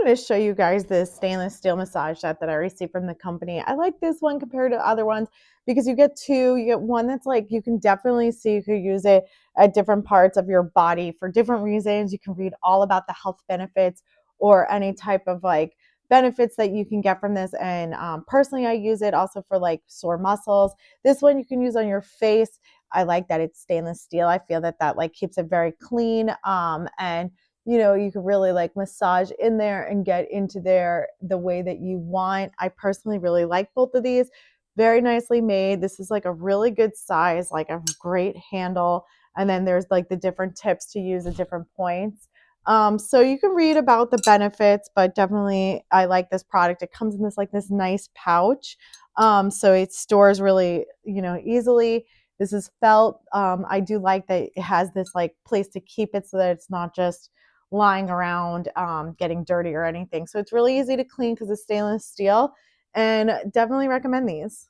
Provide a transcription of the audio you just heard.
going to show you guys this stainless steel massage set that I received from the company. I like this one compared to other ones because you get two. You get one that's like you can definitely see you could use it at different parts of your body for different reasons. You can read all about the health benefits or any type of like benefits that you can get from this. And personally, I use it also for like sore muscles. This one you can use on your face. I like that it's stainless steel. I feel that that like keeps it very clean. And you can really like massage in there and get into there the way that you want. I personally really like both of these. Very nicely made. This is like a really good size, like a great handle. And then there's like the different tips to use at different points. So you can read about the benefits, but definitely I like this product. It comes in this nice pouch. So it stores really, easily. This is felt. I do like that it has this like place to keep it so that it's not just lying around getting dirty or anything. So it's really easy to clean because it's stainless steel, and definitely recommend these.